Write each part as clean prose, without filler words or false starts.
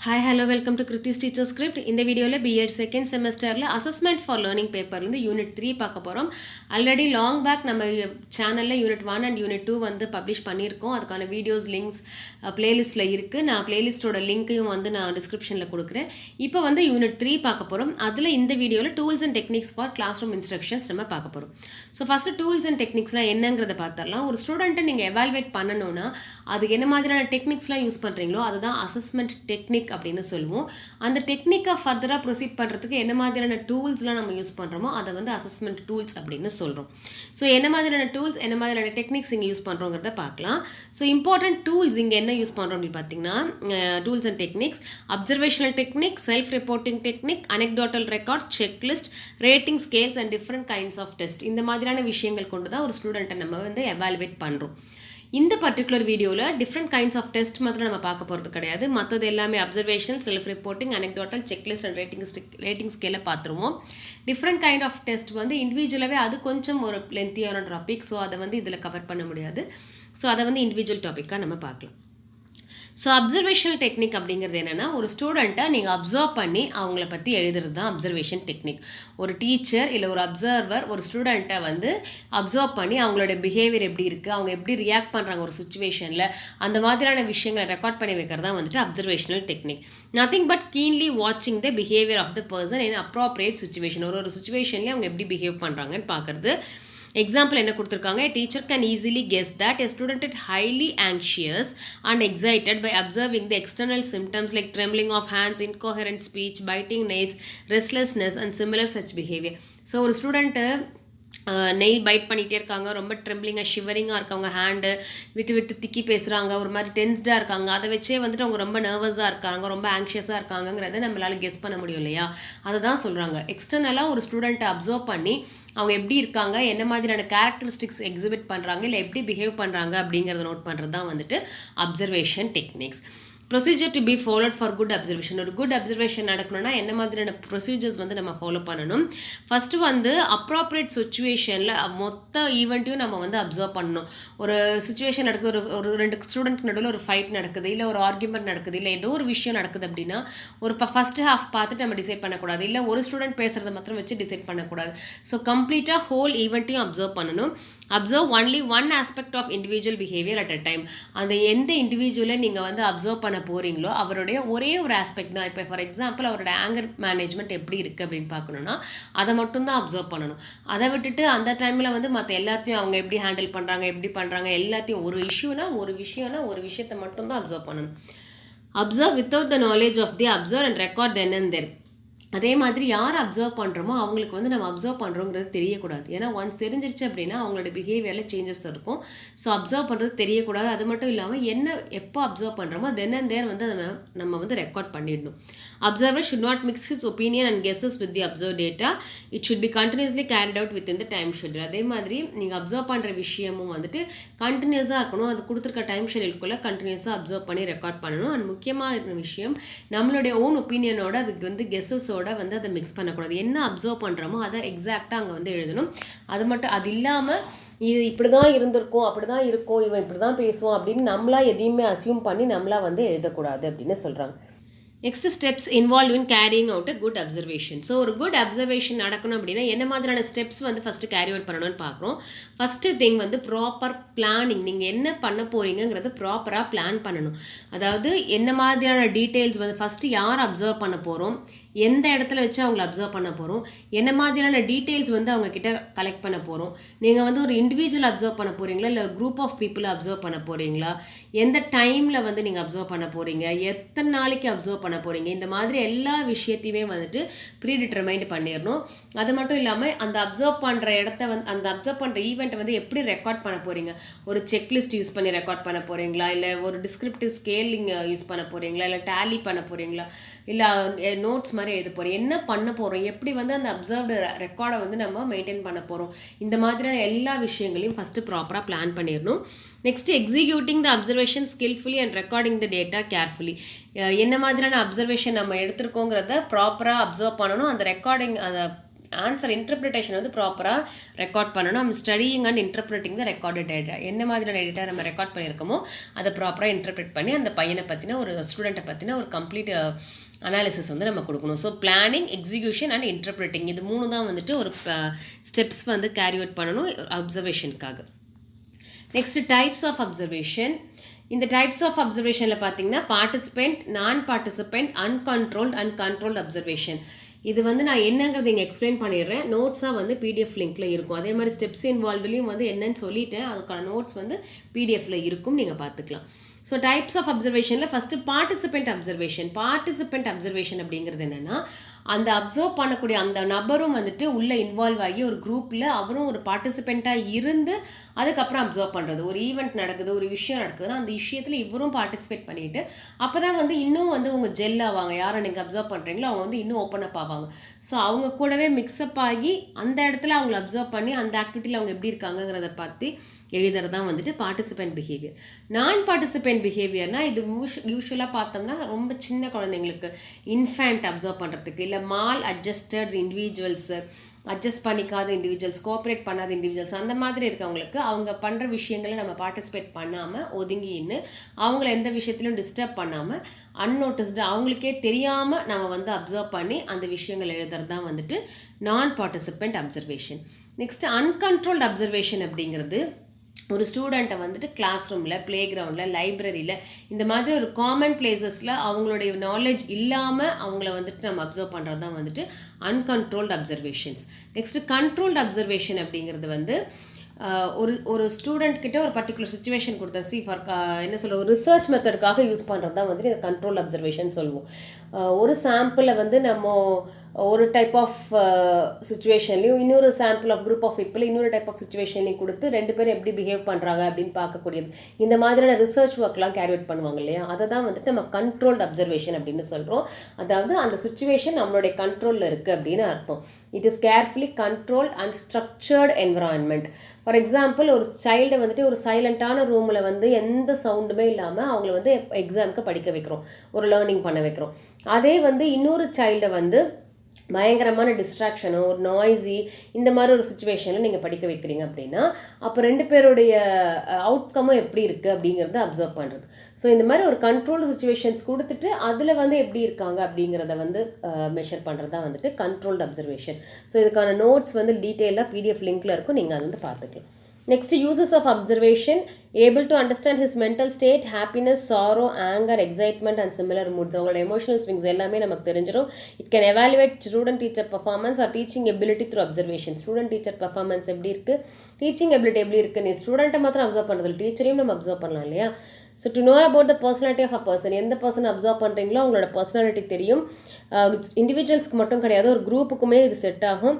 Hi, hello, welcome to Kriti's Teacher Script. இந்த வீடியோவில் B.Ed second செமஸ்டரில் அசஸ்மெண்ட் ஃபார் லேர்னிங் பேப்பர்லேருந்து யூனிட் 3 பார்க்க போகிறோம். ஆல்ரெடி லாங் பேக் நம்ம சேனலில் யூனிட் 1 அண்ட் யூனிட் 2 வந்து பப்ளிஷ் பண்ணியிருக்கோம். அதுக்கான வீடியோஸ் லிங்க்ஸ் பிளேலிஸ்ட்டில் இருக்குது. நான் பிளேலிஸ்ட்டோட லிங்க்கையும் வந்து நான் டிஸ்கிரிப்ஷனில் கொடுக்குறேன். இப்போ வந்து யூனிட் 3 பார்க்க போகிறோம். அதில் இந்த வீடியோவில் tools and techniques for classroom instructions நம்ம பார்க்க போகிறோம். ஸோ ஃபஸ்ட்டு டூல்ஸ் அண்ட் டெக்னிக்ஸ்லாம் என்னங்கிறத பார்த்துடலாம். ஒரு ஸ்டூடெண்ட்டை நீங்கள் எவால்வேட் பண்ணணும்னா அதுக்கு என்ன மாதிரியான டெக்னிக்ஸ்லாம் யூஸ் பண்ணுறீங்களோ அதுதான் அசஸ்மெண்ட் டெக்னிக் அப்படின்னு சொல்லுவோம். அந்த டெக்னிக்கை ஃபர்தராக ப்ரொசீட் பண்ணுறதுக்கு என்ன மாதிரியான டூல்ஸ்லாம் நம்ம யூஸ் பண்ணுறோமோ அதை வந்து அசஸ்மெண்ட் டூல்ஸ் அப்படின்னு சொல்கிறோம். ஸோ என்ன மாதிரியான டூல்ஸ் என்ன மாதிரியான டெக்னிக்ஸ் இங்கே யூஸ் பண்ணுறோங்கிறத பார்க்கலாம். ஸோ இம்பார்ட்டன்ட் டூல்ஸ் இங்கே என்ன யூஸ் பண்ணுறோம் அப்படின்னு பார்த்தீங்கன்னா tools and techniques, observational technique, self reporting technique, anecdotal record, checklist, rating scales and different kinds of test. இந்த மாதிரியான விஷயங்கள் கொண்டு தான் ஒரு ஸ்டூடெண்ட்டை நம்ம வந்து எவாலுவேட் பண்ணுறோம். இந்த பர்டிகுலர் வீடியோவில் டிஃப்ரெண்ட் கைண்ட்ஸ் ஆஃப் டெஸ்ட் மாத்திரம் நம்ம பார்க்க போகிறது கிடையாது. மற்றது எல்லாமே observation, self reporting, anecdotal, checklist and rating ஸ்கேலை பார்த்துருவோம். டிஃப்ரெண்ட் கைண்ட் ஆஃப் டெஸ்ட் வந்து இண்டிவிஜுவலாகவே அது கொஞ்சம் ஒரு லென்த்தியான டாபிக். ஸோ அதை வந்து இதில் கவர் பண்ண முடியாது. ஸோ அதை வந்து இண்டிவிஜுவல் டாப்பிக்காக நம்ம பார்க்கலாம். ஸோ அப்சர்வேஷனல் டெக்னிக் அப்படிங்கிறது என்னென்னா ஒரு ஸ்டூடெண்ட்டை நீங்கள் அப்சர்வ் பண்ணி அவங்கள பற்றி எழுதுறது தான் அப்சர்வேஷன் டெக்னிக். ஒரு டீச்சர் இல்லை ஒரு அப்சர்வர் ஒரு ஸ்டூடெண்ட்டை வந்து அப்சர்வ் பண்ணி அவங்களோட பிஹேவியர் எப்படி இருக்குது, அவங்க எப்படி ரியாக்ட் பண்ணுறாங்க ஒரு சுச்சுவேஷனில், அந்த மாதிரியான விஷயங்களை ரெக்கார்ட் பண்ணி வைக்கிறது தான் வந்துட்டு observational technique. Nothing but keenly வாட்சிங் the behaviour of the person in appropriate situation. ஒரு சுச்சுவேஷன்லேயே அவங்க எப்படி பிஹேவ் பண்ணுறாங்கன்னு பார்க்குறது. எக்ஸாம்பிள் என்ன கொடுத்துருக்காங்க, a teacher can easily guess that a student is highly anxious and excited by observing the external symptoms like trembling of hands, incoherent speech, biting nails, restlessness and similar such behavior. So ஒரு student nail byte பண்ணிகிட்டே இருக்காங்க, ரொம்ப ட்ரெம்பிளிங்காக ஷிவரிங்காக இருக்காங்க, hand விட்டு விட்டு திக்கி பேசுகிறாங்க, ஒரு மாதிரி டென்ஸ்டாக இருக்காங்க, அதை வச்சே வந்துட்டு அவங்க ரொம்ப நர்வஸாக இருக்காங்க, ரொம்ப ஆங்ஷியஸாக இருக்காங்கிறத நம்மளால் கெஸ் பண்ண முடியும் இல்லையா? அதை தான் சொல்கிறாங்க. எக்ஸ்டர்னலாக ஒரு ஸ்டூடெண்ட்டை அப்சர்வ் பண்ணி அவங்க எப்படி இருக்காங்க, என்ன மாதிரியான கேரக்டரிஸ்டிக்ஸ் எக்ஸிபிட் பண்ணுறாங்க, இல்லை எப்படி பிஹேவ் பண்ணுறாங்க அப்படிங்கிறத நோட் பண்ணுறது தான் வந்துட்டு observation techniques. Procedure to be followed for good observation. ஒரு குட் அப்சர்வேஷன் நடக்கணும்னா என்ன மாதிரியான ப்ரொசீஜர்ஸ் வந்து நம்ம ஃபாலோ பண்ணணும்? ஃபஸ்ட்டு வந்து அப்ராப்ரியேட் சுச்சுவேஷனில் மொத்த ஈவெண்ட்டையும் நம்ம வந்து அப்சர்வ் பண்ணணும். ஒரு சுச்சுவேஷன் நடக்குது, ஒரு ரெண்டு ஸ்டூடெண்ட் நடுவில் ஒரு ஃபைட் நடக்குது, இல்லை ஒரு ஆர்குமெண்ட் நடக்குது, இல்லை ஏதோ ஒரு விஷயம் நடக்குது அப்படின்னா ஒரு ஃபஸ்ட்டு ஹாஃப் பார்த்துட்டு நம்ம டிசைட் பண்ணக்கூடாது, இல்லை ஒரு ஸ்டூடெண்ட் பேசுகிறத மாத்திரம் வச்சு டிசைட் பண்ணக்கூடாது. ஸோ கம்ப்ளீட்டாக ஹோல் ஈவெண்ட்டையும் அப்சர்வ் பண்ணணும். Observe only one aspect of individual behaviour at a time. அந்த எந்த இண்டிவிஜுவலை நீங்கள் வந்து அப்சர்வ் பண்ண போகிறீங்களோ அவருடைய ஒரே ஒரு ஆஸ்பெக்ட் தான். இப்போ ஃபார் எக்ஸாம்பிள் அவரோட ஆங்கர் மேனேஜ்மெண்ட் எப்படி இருக்குது அப்படின்னு பார்க்கணுன்னா அதை மட்டும்தான் அப்சர்வ் பண்ணணும். அதை விட்டுட்டு அந்த டைமில் வந்து மற்ற எல்லாத்தையும் அவங்க எப்படி ஹேண்டில் பண்ணுறாங்க, எப்படி பண்ணுறாங்க, எல்லாத்தையும் ஒரு விஷயத்தை மட்டும்தான் அப்சர்வ் பண்ணணும். Observe without the knowledge of the observe and record then and there. அதே மாதிரி யார் அப்சர்வ் பண்ணுறோமோ அவங்களுக்கு வந்து நம்ம அப்சர்வ் பண்ணுறோங்கிறது தெரியக்கூடாது. ஏன்னா ஒன்ஸ் தெரிஞ்சிருச்சு அப்படின்னா அவங்களோட பிஹேவியரில் சேஞ்சஸ் இருக்கும். ஸோ அப்சர்வ் பண்ணுறது தெரியக்கூடாது. அது மட்டும் இல்லாமல் எப்போ அப்சர்வ் பண்ணுறோமோ தென் அண்ட் தேர் வந்து அதை நம்ம வந்து ரெக்கார்ட் பண்ணிடணும். Observer should not mix his opinion and guesses with the observe data. It should be continuously carried out with in the time schedule. அதே மாதிரி நீங்கள் அப்சர்வ் பண்ணுற விஷயமும் வந்துட்டு கண்டினியூஸாக இருக்கணும். அது கொடுத்துருக்க டைம் ஷெட்யூல்குள்ளே கண்டினியூஸாக அப்சர்வ் பண்ணி ரெக்கார்ட் பண்ணணும். அண்ட் முக்கியமாக இருக்கிற விஷயம் நம்மளுடைய ஓன் ஒப்பீனியனோட அதுக்கு வந்து கெஸஸோட வந்து அதை மிக்ஸ் பண்ணக்கூடாது. என்ன அப்சர்வ் பண்ணுறோமோ அதை எக்ஸாக்டாக அங்கே வந்து எழுதணும். அது இல்லாமல் இது இப்படி தான் இருந்திருக்கும், அப்படி தான் இருக்கும், இவன் இப்படி தான் பேசுவான் அப்படின்னு நம்மளா எதையுமே அசியூம் பண்ணி நம்மளா வந்து எழுதக்கூடாது அப்படின்னு சொல்கிறாங்க. Next steps involve in carrying out a good observation. So ஒரு குட் அப்சர்வேஷன் நடக்கணும் அப்படின்னா என்ன மாதிரியான ஸ்டெப்ஸ் வந்து ஃபஸ்ட்டு கேரி அவுட் பண்ணணும்னு பார்க்குறோம். ஃபஸ்ட்டு திங் வந்து ப்ராப்பர் பிளானிங். நீங்கள் என்ன பண்ண போகிறீங்கிறது ப்ராப்பராக பிளான் பண்ணணும். அதாவது என்ன மாதிரியான டீட்டெயில்ஸ் வந்து ஃபஸ்ட்டு யார் அப்சர்வ் பண்ண போகிறோம், எந்த இடத்துல வச்சு அவங்கள அப்சர்வ் பண்ண போகிறோம், என்ன மாதிரியான டீட்டெயில்ஸ் வந்து அவங்கக்கிட்ட கலெக்ட் பண்ண போகிறோம், நீங்கள் வந்து ஒரு இண்டிவிஜுவல் அப்சர்வ் பண்ண போகிறீங்களா இல்லை குரூப் ஆஃப் பீப்புளை அப்சர்வ் பண்ண போகிறீங்களா, எந்த டைமில் வந்து நீங்கள் அப்சர்வ் பண்ண போகிறீங்க, எத்தனை நாளைக்கு அப்சர்வ் பண்ண போகிறீங்க, இந்த மாதிரி எல்லா விஷயத்தையுமே வந்துட்டு ப்ரீ டிட்டர்மைண்ட் பண்ணிடணும். அது மட்டும் இல்லாமல் அந்த அப்சர்வ் பண்ணுற இடத்த வந்து அந்த அப்சர்வ் பண்ணுற ஈவெண்ட்டை வந்து எப்படி ரெக்கார்ட் பண்ண போகிறீங்க, ஒரு செக்லிஸ்ட் யூஸ் பண்ணி ரெக்கார்ட் பண்ண போகிறீங்களா, இல்லை ஒரு டிஸ்கிரிப்டிவ் ஸ்கேலிங் யூஸ் பண்ண போகிறீங்களா, இல்லை டேலி பண்ண போகிறீங்களா, இல்லை நோட்ஸ் மாதிரி எழுத போகிறோம், என்ன பண்ண போகிறோம், எப்படி வந்து அந்த அப்சர்வ்டு ரெக்கார்டை வந்து நம்ம மெயின்டைன் பண்ண போகிறோம், இந்த மாதிரியான எல்லா விஷயங்களையும் ஃபஸ்ட்டு ப்ராப்பராக பிளான் பண்ணிடணும். Next executing the observation skilfully and recording the data carefully. என்ன மாதிரியான அப்சர்வேஷன் நம்ம எடுத்திருக்கோங்கிறத ப்ராப்பராக அப்சர்வ் பண்ணணும். அந்த ரெக்கார்டிங் அதை ஆன்சர் இன்டர்பிரிட்டேஷன் வந்து ப்ராப்பராக ரெக்கார்ட் பண்ணணும். நம்ம studying and interpreting the recorded data. என்ன மாதிரியான டேட்டா நம்ம ரெக்கார்ட் பண்ணியிருக்கோமோ அதை ப்ராப்பராக இன்டர்பிரிட் பண்ணி அந்த பையனை பற்றின ஒரு ஸ்டூடெண்ட்டை பற்றின ஒரு கம்ப்ளீட் அனாலிசிஸ் வந்து நம்ம கொடுக்கணும். So planning, execution and interpreting இது 3 தான் வந்துட்டு ஒரு ஸ்டெப்ஸ் வந்து கேரி அவுட் பண்ணணும் அப்சர்வேஷனுக்காக. Next types of observation. இந்த டைப்ஸ் ஆஃப் அப்சர்வேஷனில் பார்த்தீங்கன்னா participant, non participant, uncontrolled and controlled observation. இது வந்து நான் என்னங்கிறது இங்கே எக்ஸ்பிளைன் பண்ணிடுறேன். நோட்ஸாக வந்து பிடிஎஃப் லிங்க்கில் இருக்கும். அதே மாதிரி ஸ்டெப்ஸ் இன்வால்வ்லையும் வந்து என்னன்னு சொல்லிட்டேன். அதுக்கான நோட்ஸ் வந்து பிடிஎஃப்ல இருக்கும், நீங்கள் பார்த்துக்கலாம். ஸோ டைப்ஸ் ஆஃப் அப்சர்வேஷனில் first participant observation. Participant observation அப்படிங்கிறது என்னென்னா அந்த அப்சர்வ் பண்ணக்கூடிய அந்த நபரும் வந்துட்டு உள்ளே இன்வால்வ் ஆகி ஒரு குரூப்பில் அவரும் ஒரு பார்ட்டிசிபெண்ட்டாக இருந்து அதுக்கப்புறம் அப்சர்வ் பண்ணுறது. ஒரு ஈவெண்ட் நடக்குது, ஒரு விஷயம் நடக்குதுன்னா அந்த விஷயத்தில் இவரும் பார்ட்டிசிபேட் பண்ணிட்டு அப்போ தான் வந்து இன்னும் வந்து அவங்க ஜெல் ஆவாங்க. யாரை நீங்கள் அப்சர்வ் பண்ணுறீங்களோ அவங்க வந்து இன்னும் ஓப்பன் அப் ஆவாங்க. ஸோ அவங்க கூடவே மிக்ஸ்அப் ஆகி அந்த இடத்துல அவங்கள அப்சர்வ் பண்ணி அந்த ஆக்டிவிட்டியில் அவங்க எப்படி இருக்காங்கிறத பார்த்து எழுதுறது தான் வந்துட்டு பார்ட்டிசிபெண்ட் பிஹேவியர். நான் பார்ட்டிசிபெண்ட் பிஹேவியர்னால் இது யூஸ்வலாக பார்த்தோம்னா ரொம்ப சின்ன குழந்தைங்களுக்கு இன்ஃபேண்ட் அப்சர்வ் பண்ணுறதுக்கு, இல்லை மால் அட்ஜஸ்டட் இண்டிவிஜுவல்ஸு, அட்ஜஸ்ட் பண்ணிக்காத இண்டிவிஜுவல்ஸ், கோஆப்ரேட் பண்ணாத இண்டிவிஜுவல்ஸ், அந்த மாதிரி இருக்கவங்களுக்கு அவங்க பண்ணுற விஷயங்களை நம்ம பார்ட்டிசிபேட் பண்ணாமல் ஒதுங்கின்னு அவங்கள எந்த விஷயத்திலும் டிஸ்டர்ப் பண்ணாமல் அன்னோட்டிஸ்டு அவங்களுக்கே தெரியாமல் நம்ம வந்து அப்சர்வ் பண்ணி அந்த விஷயங்கள் எழுதுறது தான் வந்துட்டு நான் participant observation. Next uncontrolled observation அப்படிங்கிறது ஒரு ஸ்டூடெண்ட்டை வந்துட்டு கிளாஸ் ரூமில், ப்ளே கிரவுண்டில், லைப்ரரியில் இந்த மாதிரி ஒரு காமன் பிளேசஸில் அவங்களுடைய நாலேஜ் இல்லாமல் அவங்கள வந்துட்டு நம்ம அப்சர்வ் பண்ணுறது தான் வந்துட்டு uncontrolled observations. Next controlled observation அப்படிங்கிறது வந்து ஒரு ஸ்டூடெண்ட் கிட்ட ஒரு பர்டிகுலர் சுச்சுவேஷன் கொடுத்தா என்ன சொல்ல ஒரு ரிசர்ச் மெத்தடுக்காக யூஸ் பண்ணுறது தான் வந்துட்டு இந்த கண்ட்ரோல் அப்சர்வேஷன் சொல்லுவோம். ஒரு சாம்பிளை வந்து நம்ம ஒரு டைப் ஆஃப் சுச்சுவேஷன்லையும் இன்னொரு sample of group of people இன்னொரு டைப் ஆஃப் சுச்சுவேஷன்லையும் கொடுத்து 2 பேரும் எப்படி பிஹேவ் பண்ணுறாங்க அப்படின்னு பார்க்கக்கூடியது. இந்த மாதிரியான ரிசர்ச் ஒர்க்லாம் கேரி அவுட் பண்ணுவாங்க இல்லையா, அதை தான் வந்துட்டு நம்ம கண்ட்ரோல்டு அப்சர்வேஷன் அப்படின்னு சொல்கிறோம். அதாவது அந்த சுச்சுவேஷன் நம்மளுடைய கண்ட்ரோலில் இருக்குது அப்படின்னு அர்த்தம். It is carefully controlled and structured environment. For example ஒரு சைல்டை வந்துட்டு ஒரு சைலண்ட்டான ரூமில் வந்து எந்த சவுண்டுமே இல்லாமல் அவங்கள வந்து எக்ஸாமுக்கு படிக்க வைக்கிறோம், ஒரு லேர்னிங் பண்ண வைக்கிறோம். அதே வந்து இன்னொரு சைல்டை வந்து பயங்கரமான டிஸ்ட்ராக்ஷனோ ஒரு நாய்ஸி இந்த மாதிரி ஒரு சுச்சுவேஷனில் நீங்கள் படிக்க வைக்கிறீங்க அப்படின்னா அப்போ 2 பேருடைய அவுட்கமும் எப்படி இருக்குது அப்படிங்கிறத அப்சர்வ் பண்ணுறது. ஸோ இந்த மாதிரி ஒரு கண்ட்ரோல் சுச்சுவேஷன்ஸ் கொடுத்துட்டு அதில் வந்து எப்படி இருக்காங்க அப்படிங்கிறத வந்து மெஷர் பண்ணுறது தான் வந்துட்டு கண்ட்ரோல்டு அப்சர்வேஷன். ஸோ இதுக்கான நோட்ஸ் வந்து டீட்டெயிலாக பிடிஎஃப் லிங்க்கில் இருக்கும், நீங்கள் அதை வந்து பார்த்துக்கலாம். Next, uses of observation, able to understand his mental state, happiness, sorrow, anger, excitement and similar moods. அவங்களோட எமோஷனல் ஸ்விங்ஸ் எல்லாமே நமக்கு தெரிஞ்சிடும். It can evaluate student teacher performance R teaching ability through observation. Student teacher performance எப்படி இருக்குது, teaching ability எப்படி இருக்குது, நீ ஸ்டூடெண்ட்டை மாத்திரம் அப்சர்வ் பண்ணுறது டீச்சரையும் நம்ம அப்சர்வ் பண்ணலாம் இல்லையா. So to know about the personality of a person, எந்த பர்சன் அப்சர்வ் பண்ணுறீங்களோ அவங்களோட பர்சனாலிட்டி தெரியும். இண்டிவிஜுவல்ஸ்க்கு மட்டும் கிடையாது, ஒரு குரூப்புக்குமே இது செட் ஆகும்.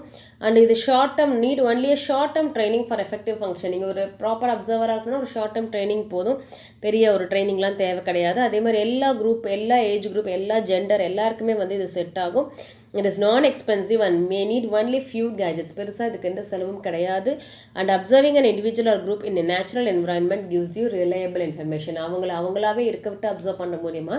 அண்ட் இது short term NEET only short term training for effective functioning. ஒரு ப்ராப்பர் அப்சர்வராக இருக்கணும், ஒரு ஷார்ட் டேர்ம் ட்ரைனிங் போதும், பெரிய ஒரு ட்ரைனிங்லாம் தேவை கிடையாது. அதே மாதிரி எல்லா குரூப், எல்லா ஏஜ் குரூப், எல்லா ஜெண்டர் எல்லாருக்குமே வந்து இது செட் ஆகும். It is non expensive and may need only few gadgets. பெருசாக இதுக்கு எந்த செலவும் கிடையாது. அண்ட் observing an individual or group in natural environment gives you reliable information. அவங்களாவே இருக்க விட்டு அப்சர்வ் பண்ண மூலியமா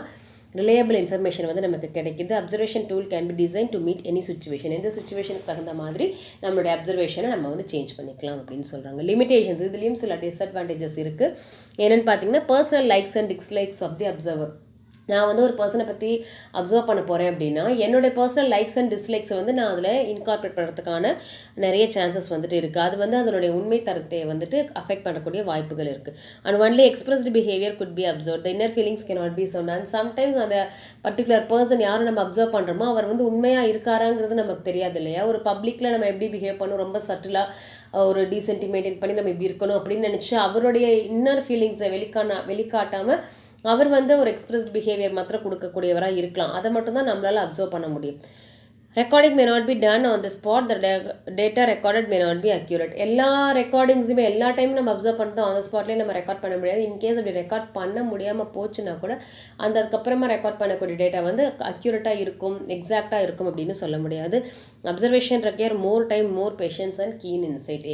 ரிலையபிள் இன்ஃபர்மேஷன் வந்து நமக்கு கிடைக்குது. Observation tool can be design to meet any situation. எந்த சுச்சுவேஷனுக்கு தகுந்த மாதிரி நம்மளுடைய அப்சர்வேஷனை நம்ம வந்து சேஞ்ச் பண்ணிக்கலாம் அப்படின்னு சொல்கிறாங்க. லிமிடேஷன்ஸ், இதுலேயும் சில டிஸ்அட்வான்டேஜஸ் இருக்குது. என்னென்னு பார்த்தீங்கன்னா personal likes and dislikes of the observer. நான் வந்து ஒரு பர்சனை பற்றி அப்சர்வ் பண்ண போகிறேன் அப்படின்னா என்னுடைய பர்சனல் லைக்ஸ் அண்ட் டிஸ்லைக்ஸை வந்து நான் அதில் இன்கார்பரேட் பண்ணுறதுக்கான நிறைய சான்சஸ் வந்துட்டு இருக்குது. அது வந்து அதனுடைய உண்மை தரத்தை வந்துட்டு அஃபெக்ட் பண்ணக்கூடிய வாய்ப்புகள் இருக்குது. And only expressed behaviour could be observe, the inner feelings cannot be sound. And sometimes அந்த பர்டிகுலர் பர்சன் யாரும் நம்ம அப்சர்வ் பண்ணுறோமோ அவர் வந்து உண்மையாக இருக்காராங்கிறது நமக்கு தெரியாது இல்லையா. ஒரு பப்ளிக்கில் நம்ம எப்படி பிஹேவ் பண்ணணும், ரொம்ப சட்டிலாக ஒரு டீசென்ட்டி மெயின்டைன் பண்ணி நம்ம இப்படி இருக்கணும் அப்படின்னு நினச்சி அவருடைய இன்னர் ஃபீலிங்ஸை வெளிக்காட்டாமல் அவர் வந்து ஒரு எக்ஸ்பிரஸ்ட் பிஹேவியர் மாத்திரம் கொடுக்கக்கூடியவராக இருக்கலாம். அதை மட்டும்தான் நம்மளால் அப்சர்வ் பண்ண முடியும். Recording may not be done on the spot, the data recorded may not be accurate. எல்லா ரெக்கார்டிங்ஸுமே எல்லா டைமும் நம்ம அப்சர்வ் பண்ணுறோம், ஆன் த ஸ்பாட்லேயே நம்ம ரெக்கார்ட் பண்ண முடியாது. இன்கேஸ் அப்படி ரெக்கார்ட் பண்ண முடியாமல் போச்சுன்னா கூட அதுக்கப்புறமா ரெக்கார்ட் பண்ணக்கூடிய டேட்டா வந்து அக்யூரேட்டாக இருக்கும், எக்ஸாக்டாக இருக்கும் அப்படின்னு சொல்ல முடியாது. Observation require more time, more patience and keen insight.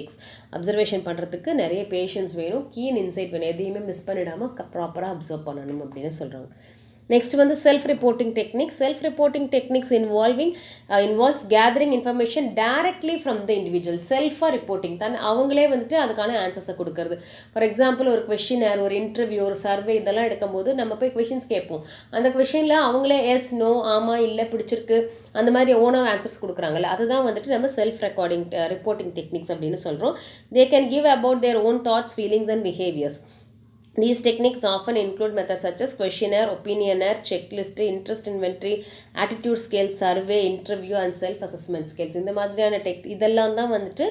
Observation பண்ணுறதுக்கு நிறைய பேஷன்ஸ் வேணும், கீன் இன்சைட் வேணும். எதையுமே மிஸ் பண்ணிடாமல் ப்ராப்பராக அப்சர்வ் பண்ணணும் அப்படின்னு சொல்கிறாங்க. Next வந்து self-reporting technique. Self-reporting techniques involves gathering information directly from the individual. Self-reporting தான் அவங்களே வந்துட்டு அதுக்கான ஆன்சர்ஸை கொடுக்கறது. ஃபார் எக்ஸாம்பிள் ஒரு கொஷினர், ஒரு இன்டர்வியூ, ஒரு சர்வே இதெல்லாம் எடுக்கும்போது நம்ம போய் கொஷின்ஸ் கேட்போம். அந்த கொஷினில் அவங்களே எஸ், நோ, ஆமாம், இல்லை, பிடிச்சிருக்கு அந்த மாதிரி ஓனாக ஆன்சர்ஸ் கொடுக்குறாங்கல்ல, அதுதான் வந்துட்டு நம்ம ரிப்போர்ட்டிங் டெக்னிக்ஸ் அப்படின்னு சொல்கிறோம். They can give about their own thoughts, feelings and behaviours. These techniques often include methods such as questionnaire, opinionaire, checklist, interest inventory, attitude scale, survey, interview and self-assessment scales. இந்த மாதிரியான இதெல்லாம் தான் வந்துட்டு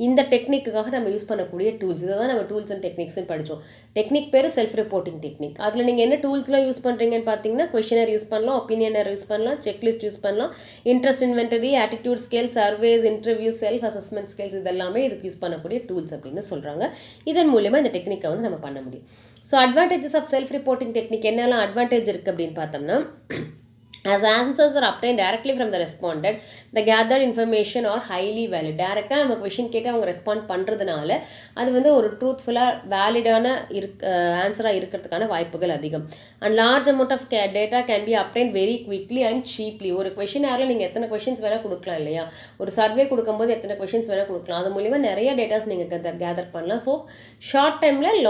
இந்த டெக்னிக்குக்காக நம்ம use பண்ணக்கூடிய டூல்ஸ். இதை தான் நம்ம டூல்ஸ் அண்ட் டெக்னிக்ஸ்னு படித்தோம். டெக்னிக் பேர் செல்ஃப் ரிப்போர்ட்டிங் டெக்னிக். அதில் நீங்கள் என்ன டூல்ஸ்லாம் யூஸ் பண்ணுறீங்கன்னு பார்த்தீங்கன்னா, கொஷினர் யூஸ் பண்ணலாம், ஒப்பீனியனர் யூஸ் பண்ணலாம், செக்லிஸ்ட் யூஸ் பண்ணலாம், interest inventory, attitude scale, services, interview, self assessment scales இதெல்லாமே இதுக்கு யூஸ் பண்ணக்கூடிய டூல்ஸ் அப்படின்னு சொல்கிறாங்க. இதன் மூலமாக இந்த டெக்னிக்கை வந்து நம்ம பண்ண முடியும். So advantages of self reporting technique என்னெல்லாம் அட்வான்டேஜ் இருக்குது அப்படின்னு பார்த்தோம்னா, as answers are obtained directly from the respondent, the gathered information are highly valid. டைரெக்டாக நம்ம கொஷின் கேட்டு அவங்க ரெஸ்பாண்ட் பண்ணுறதுனால அது வந்து ஒரு ட்ரூத்ஃபுல்லாக வேலிடான ஆன்சராக இருக்கிறதுக்கான வாய்ப்புகள் அதிகம். And large amount of data can be obtained very quickly and cheaply. ஒரு கொஷினாரில் நீங்கள் எத்தனை கொஷின்ஸ் வேணால் கொடுக்கலாம் இல்லையா, ஒரு சர்வே கொடுக்கும்போது எத்தனை கொஷின்ஸ் வேணால் கொடுக்கலாம். அது மூலிமா நிறைய டேட்டாஸ் நீங்கள் கேதர் பண்ணலாம். ஸோ ஷார்ட் டைமில்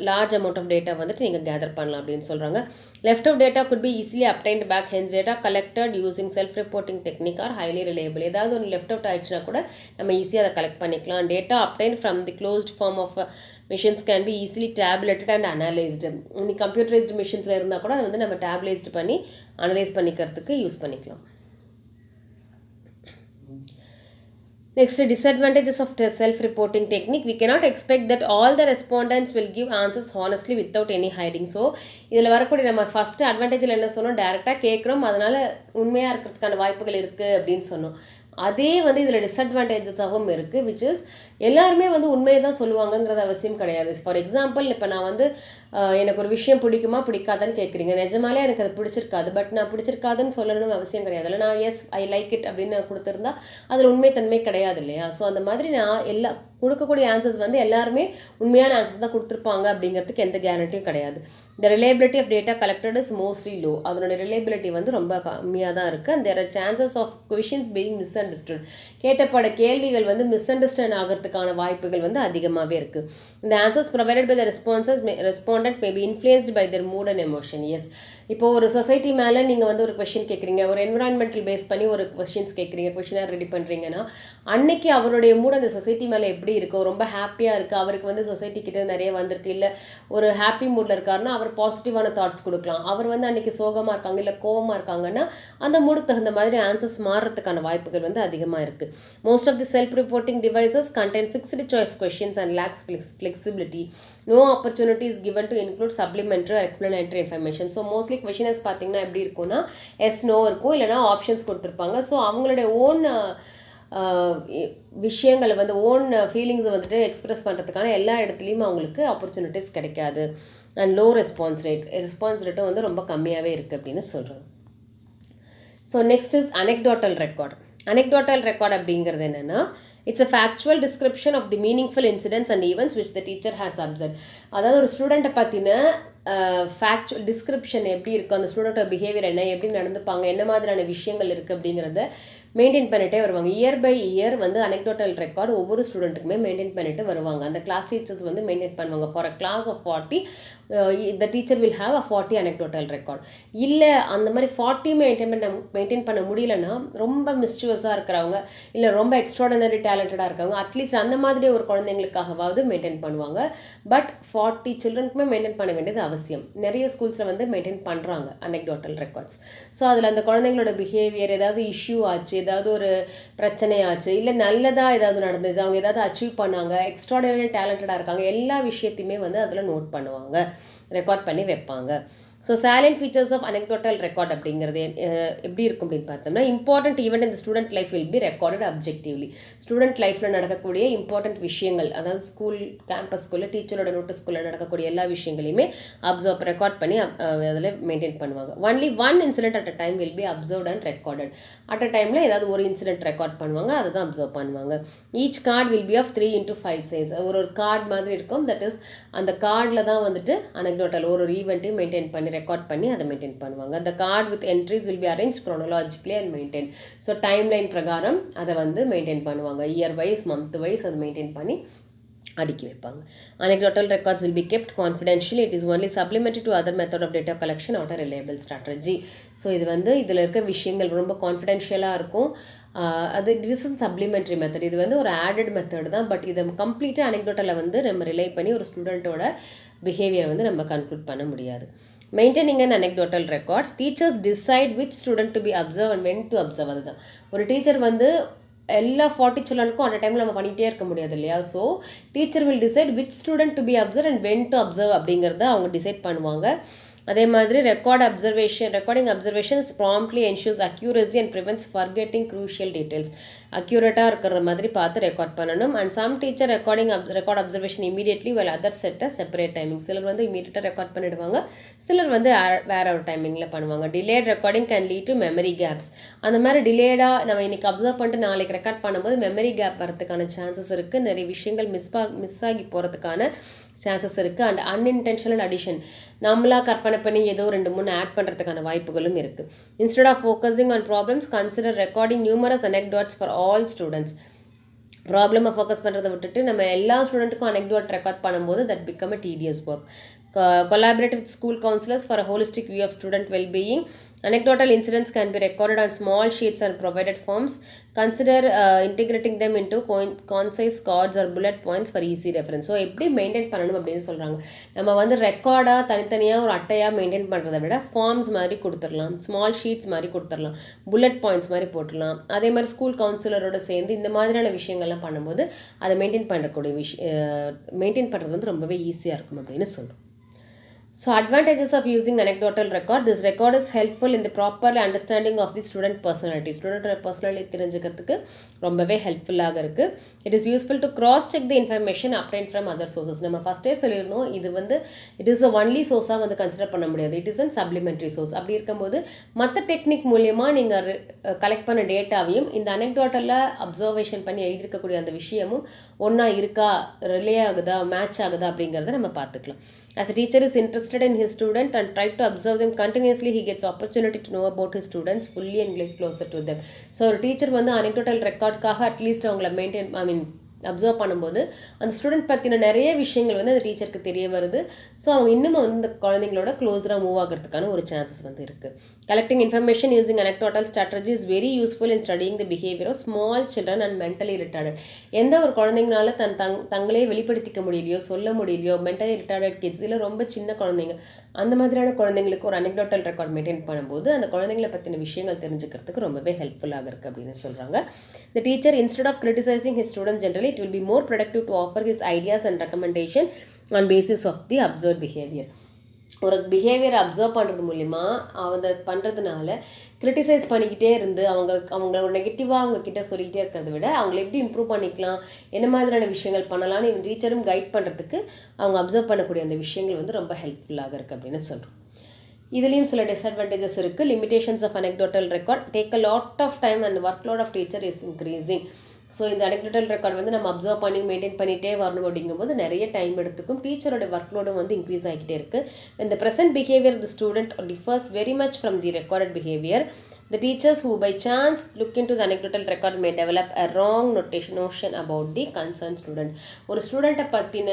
லார்ஜ் அமௌண்ட் ஆஃப் டேட்டா வந்துட்டு நீங்கள் கேதர் பண்ணலாம் அப்படின்னு சொல்கிறாங்க. Left of data could be easily obtained back, hence data collected using self-reporting technique are highly reliable. ஏதாவது ஒரு left out ஆயிடுச்சுனா கூட நம்ம ஈஸியாக அதை கலெக்ட் பண்ணிக்கலாம். Data obtained from the closed form of machines can be easily tabulated and analyzed. இந்த computerized machines இருந்தால் கூட அதை வந்து நம்ம tabulate பண்ணி அனலைஸ் பண்ணிக்கிறதுக்கு யூஸ் பண்ணிக்கலாம். Next, disadvantages of the self-reporting technique. We cannot expect that all the respondents will give answers honestly without any hiding. So, இதில் வரக்கூடிய நம்ம ஃபஸ்ட்டு அட்வான்டேஜில் என்ன சொன்னோம், டேரெக்டாக கேட்குறோம், அதனால் உண்மையாக இருக்கிறதுக்கான வாய்ப்புகள் இருக்குது அப்படின்னு சொன்னோம். அதே வந்து இதில் டிஸ்அட்வான்டேஜஸாகவும் இருக்குது, விச் இஸ் எல்லாருமே வந்து உண்மையை தான் சொல்லுவாங்கங்கிறது அவசியம் கிடையாது. ஃபார் எக்ஸாம்பிள், இப்போ நான் வந்து எனக்கு ஒரு விஷயம் பிடிக்குமா பிடிக்காதான்னு கேட்குறீங்க, நிஜமாலே எனக்கு அது பிடிச்சிருக்காது, பட் நான் பிடிச்சிருக்காதுன்னு சொல்லணும்னு அவசியம் கிடையாது இல்லை. நான் எஸ் ஐ லைக் இட் அப்படின்னு நான் கொடுத்துருந்தா அதில் உண்மைத்தன்மை கிடையாது இல்லையா. ஸோ அந்த மாதிரி நான் கொடுக்கக்கூடிய ஆன்சர்ஸ் வந்து எல்லாருமே உண்மையான ஆன்சர்ஸ் தான் கொடுத்துருப்பாங்க அப்படிங்கிறதுக்கு எந்த கேரண்டியும் கிடையாது. The reliability of data collected is mostly low. அதனோட ரிலேபிலிட்டி வந்து ரொம்ப கம்மியாக தான் இருக்குது. And there are chances of questions being misunderstood. கேட்டப்பட கேள்விகள் வந்து மிஸ்அண்டர்ஸ்டாண்ட் ஆகிறதுக்கான வாய்ப்புகள் வந்து அதிகமாகவே இருக்குது. The answers provided by the respondent may be influenced by their mood and emotion. Yes, இப்போ ஒரு சொசைட்டி மேலே நீங்கள் வந்து ஒரு கொஷின் கேட்குறீங்க, ஒரு என்விரான்மெண்டல் பேஸ் பண்ணி ஒரு கொஷின்ஸ் கேட்குறீங்க, கொஷினாக ரெடி பண்ணுறீங்கன்னா அன்னைக்கு அவருடைய மூட் அந்த சொசைட்டி மேலே எப்படி இருக்கும், ரொம்ப ஹாப்பியாக இருக்குது, அவருக்கு வந்து சொசைட்டி கிட்ட நிறைய வந்திருக்கு, இல்லை ஒரு ஹாப்பி மூடில் இருக்காருன்னா அவர் பாசிட்டிவான தாட்ஸ் கொடுக்கலாம். அவர் வந்து அன்றைக்கி சோகமாக இருக்காங்க இல்லை கோவமாக இருக்காங்கன்னா அந்த மூடுக்கு தகுந்த மாதிரி ஆன்சர்ஸ் மாறுறதுக்கான வாய்ப்புகள் வந்து அதிகமாக இருக்குது. Most of the self reporting devices contain fixed choice questions and lacks flexibility. No opportunity is given to include supplementary or explanatory information. So mostly questionnaires பார்த்தீங்கன்னா எப்படி இருக்கும்னா எஸ் நோ இருக்கும், இல்லைனா ஆப்ஷன்ஸ் கொடுத்துருப்பாங்க. ஸோ அவங்களுடைய ஓன் விஷயங்களை வந்து own ஃபீலிங்ஸை வந்துட்டு எக்ஸ்ப்ரெஸ் பண்ணுறதுக்கான எல்லா இடத்துலையும் அவங்களுக்கு ஆப்பர்ச்சுனிட்டிஸ் கிடைக்காது. அண்ட் லோ ரெஸ்பான்ஸ் ரேட்டும் வந்து ரொம்ப கம்மியாகவே இருக்குது அப்படின்னு சொல்கிறோம். So next is anecdotal record. Anecdotal record அப்படிங்கிறது என்னென்னா, it's a factual description of the meaningful incidents and events which the teacher has observe. அதாவது ஒரு ஸ்டூடெண்ட்டை பற்றின ஃபேக்சுவல் டிஸ்கிரிப்ஷன் எப்படி இருக்கும், அந்த ஸ்டூடெண்ட்டோட பிஹேவியர் என்ன, எப்படி நடந்துப்பாங்க, என்ன மாதிரியான விஷயங்கள் இருக்குது அப்படிங்கிறத மெயின்டைன் பண்ணிகிட்டே வருவாங்க. இயர் பை இயர் வந்து அனெக்டோட்டல் ரெக்கார்டு ஒவ்வொரு ஸ்டூடெண்ட்டுக்குமே மெயின்டைன் பண்ணிட்டு வருவாங்க. அந்த கிளாஸ் டீச்சர்ஸ் வந்து மெயின்டைன் பண்ணுவாங்க. For a class of 40 the teacher will have a 40 anecdotal record. இல்லை அந்த மாதிரி 40 மெயின்டைன் பண்ண முடியலன்னா, ரொம்ப மிஸ்டூவஸாக இருக்கிறவங்க இல்லை ரொம்ப எக்ஸ்ட்ராடனரி டேலண்டடாக இருக்காங்க, அட்லீஸ்ட் அந்த மாதிரி ஒரு குழந்தைங்களுக்காகவாவது மெயின்டைன் பண்ணுவாங்க. பட் 40 சில்ட்ரனுக்குமே மெயின்டைன் பண்ண வேண்டியது அவசியம். நிறைய ஸ்கூல்ஸில் வந்து மெயின்டைன் பண்ணுறாங்க அனெக்டோட்டல் ரெக்கார்ட்ஸ். ஸோ அதில் அந்த குழந்தைங்களோட பிஹேவியர், ஏதாவது இஷ்யூ ஆச்சு, ஏதாவது ஒரு பிரச்சனையாச்சு, இல்லை நல்லதாக ஏதாவது நடந்தது, அவங்க ஏதாவது அச்சீவ் பண்ணாங்க, எக்ஸ்ட்ராடனரி டேலண்டடாக இருக்காங்க, எல்லா விஷயத்தையுமே வந்து அதில் நோட் பண்ணுவாங்க, ரெக்கார்ட் பண்ணி வைப்பாங்க. So salient features of anecdotal record அப்படிங்கிறது எப்படி இருக்கும் அப்படின்னு பார்த்தோம்னா, இம்பார்ட்டன்ட் ஈவெண்ட் இந்த student life will be recorded objectively. Student லைஃப்பில் நடக்கக்கூடிய இம்பார்ட்டன்ட் விஷயங்கள், அதாவது ஸ்கூல் கேம்பஸ்குள்ளே டீச்சரோட நோட்டீஸ்குள்ளே நடக்கக்கூடிய எல்லா விஷயங்களையுமே ரெக்கார்ட் பண்ணி அதில் மெயின்டைன் பண்ணுவாங்க. Only one incident at a time will be observed and recorded. At a டைமில் ஏதாவது ஒரு இன்சிடென்ட் ரெக்கார்ட் பண்ணுவாங்க, அதை தான் அப்சர்வ் பண்ணுவாங்க. Each card will be of 3x5 size. ஒரு கார்டு மாதிரி இருக்கும். தட் இஸ் அந்த கார்டில் தான் வந்துட்டு அனெக்டோட்டல் ஒரு ஈவெண்ட்டையும் மெயின்டைன் பண்ணி ரெக்கார்ட் பண்ணி அதை மெயின்டைன் பண்ணுவாங்க. the card with entries will be arranged chronologically and maintained. So timeline பிரகாரம் அதை வந்து மெயின்டைன் பண்ணுவாங்க. இயர் வைஸ் மந்த் வைஸ் அதை மெயின்டைன் பண்ணி அடுக்கி வைப்பாங்க. anecdotal records will be kept confidentially. It is only supplementary to other method of data collection or a reliable strategy. So இது வந்து இதில் இருக்க விஷயங்கள் ரொம்ப கான்ஃபிடென்ஷியலாக இருக்கும். அது இட் இஸ் சப்ளிமெண்ட்ரி மெத்தட். இது வந்து ஒரு ஆடட் மெத்தட் தான். பட் இதை கம்ப்ளீட்டாக anecdotal வந்து நம்ம ரிலை பண்ணி ஒரு ஸ்டூடெண்ட்டோட பிஹேவியர் வந்து நம்ம கன்க்ளூட் பண்ண முடியாது. Maintaining an anecdotal record, teachers decide which student to be observed and when to observe. அதுதான் ஒரு டீச்சர் வந்து எல்லா 40 சில்ட்ரனுக்கும் அந்த டைமில் நம்ம பண்ணிகிட்டே இருக்க முடியாது இல்லையா. So teacher will decide which student to be observe and when to observe அப்படிங்கிறத அவங்க டிசைட் பண்ணுவாங்க. அதே மாதிரி recording observations promptly ensures accuracy and prevents forgetting crucial details. அக்யூரேட்டாக இருக்கிற மாதிரி பார்த்து ரெக்கார்ட் பண்ணணும். And some teacher record observation immediately while other set separate timing. சிலர் வந்து இமீடியட்டாக ரெக்கார்ட் பண்ணிடுவாங்க, சிலர் வந்து வேற ஒரு டைமிங்கில் பண்ணுவாங்க. Delayed recording can lead to memory gaps. அந்த மாதிரி டிலேடாக நம்ம இன்னைக்கு அப்சர்வ் பண்ணிட்டு நாளைக்கு ரெக்கார்ட் பண்ணும்போது மெமரி கேப் வரதுக்கான சான்சஸ் இருக்குது. நிறைய விஷயங்கள் மிஸ் ஆகி போகிறதுக்கான சான்சஸ் இருக்குது. அண்ட் அன்இன்டென்ஷனல் அடிஷன், நம்மளாக கற்பனை பண்ணி ஏதோ 2-3 ஆட் பண்ணுறதுக்கான வாய்ப்புகளும் இருக்குது. Instead of focusing on problems consider recording numerous anecdotes for all students. ப்ராப்ளமை ஃபோக்கஸ் பண்ணுறதை விட்டுட்டு நம்ம எல்லா ஸ்டூடெண்ட்டுக்கும் anecdote ரெக்கார்ட் பண்ணும்போது that become a tedious work. Collaborate with school counselors for a holistic view of student well-being. Anecdotal incidents can be recorded on small sheets and provided forms. Consider integrating them into concise cards or bullet points for easy reference. So எப்படி maintain பண்ணணும் அப்படின்னு சொல்கிறாங்க. நம்ம வந்து ரெக்கார்டாக தனித்தனியாக ஒரு அட்டையாக maintain பண்ணுறதை விட ஃபார்ம்ஸ் மாதிரி கொடுத்துடலாம், ஸ்மால் ஷீட்ஸ் மாதிரி கொடுத்துடலாம், புல்லட் பாயிண்ட்ஸ் மாதிரி போட்டுடலாம். அதே மாதிரி ஸ்கூல் கவுன்சிலரோட சேர்ந்து இந்த மாதிரியான விஷயங்கள்லாம் பண்ணும்போது அதை மெயின்டைன் பண்ணுறது வந்து ரொம்பவே ஈஸியாக இருக்கும் அப்படின்னு சொல்கிறோம். So advantages of using anecdotal record. This record is helpful in the proper understanding of the student personality. Student personality தெரிஞ்சுக்கிறதுக்கு ரொம்பவே ஹெல்ப்ஃபுல்லாக இருக்குது. It is useful to cross check the information obtained from other sources. நம்ம ஃபஸ்ட்டே சொல்லியிருந்தோம், இது வந்து it is the only source-ஆக வந்து கன்சிடர் பண்ண முடியாது. It is a supplementary source. அப்படி இருக்கும்போது மற்ற டெக்னிக் மூலியமாக நீங்கள் கலெக்ட் பண்ண டேட்டாவையும் இந்த anecdotal அப்சர்வேஷன் பண்ணி எழுதியிருக்கக்கூடிய அந்த விஷயமும் ஒன்றா இருக்கா, ரிலே ஆகுதா, மேட்ச் ஆகுதா அப்படிங்கிறத நம்ம பார்த்துக்கலாம். As a teacher is interested in his student and try to observe them continuously, he gets opportunity to know about his students fully and get closer to them. So ஒரு teacher வந்து anecdotal ரெக்கார்டுக்காக at least அவங்கள observe பண்ணும்போது அந்த student பற்றின நிறைய விஷயங்கள் வந்து அந்த டீச்சருக்கு தெரிய வருது. ஸோ அவங்க இன்னும் வந்து இந்த குழந்தைங்களோட க்ளோஸராக மூவ் ஆகிறதுக்கான ஒரு சான்சஸ் வந்து இருக்குது. Collecting information using anecdotal strategy is very useful in studying the behavior of small children and mentally retarded. எந்த ஒரு குழந்தைங்களால தங்களே வெளிப்படுத்திக்க முடியலையோ, சொல்ல முடியலையோ, மென்டலி ரிட்டார்டட் கிட்ஸ் இல்லை ரொம்ப சின்ன குழந்தைங்க, அந்த மாதிரியான குழந்தைங்களுக்கு ஒரு anecdotal ரெக்கார்ட் மெயின்டைன் பண்ணும்போது அந்த குழந்தைங்களை பற்றின விஷயங்கள் தெரிஞ்சுக்கிறதுக்கு ரொம்பவே ஹெல்ப்ஃபுல்லாக இருக்குது அப்படின்னு சொல்கிறாங்க. The teacher, instead of criticizing his students generally, it will be more productive to offer his ideas and recommendation on basis of the observed behavior. ஒரு பிஹேவியரை அப்சர்வ் பண்ணுறது மூலிமா அதை பண்ணுறதுனால கிரிட்டிசைஸ் பண்ணிக்கிட்டே இருந்து அவங்க ஒரு நெகட்டிவாக அவங்கக்கிட்ட சொல்லிக்கிட்டே இருக்கிறத விட அவங்கள எப்படி இம்ப்ரூவ் பண்ணிக்கலாம், என்ன மாதிரியான விஷயங்கள் பண்ணலான்னு இவன் டீச்சரும் கைட் பண்ணுறதுக்கு அவங்க அப்சர்வ் பண்ணக்கூடிய அந்த விஷயங்கள் வந்து ரொம்ப ஹெல்ப்ஃபுல்லாக இருக்குது அப்படின்னு சொல்கிறோம். இதுலேயும் சில டிஸ்அட்வான்டேஜஸ் இருக்குது. Limitations of anecdotal record take a lot of time and workload of teacher is increasing. So இந்த anecdotal ரெக்கார்ட் வந்து நம்ம அப்சர்வ் பண்ணி மெயின்டைன் பண்ணிகிட்டே வரணும் அப்படிங்கும்போது நிறைய டைம் எடுத்துக்கும். டீச்சரோட ஒர்க் லோடும் வந்து இன்க்ரீஸ் ஆகிக்கிட்டே இருக்குது. when the present behavior of the student differs very much from the recorded behavior, the teachers who by chance look into the anecdotal record may develop a wrong notion about the concerned student. ஒரு ஸ்டூடெண்ட்டை பற்றின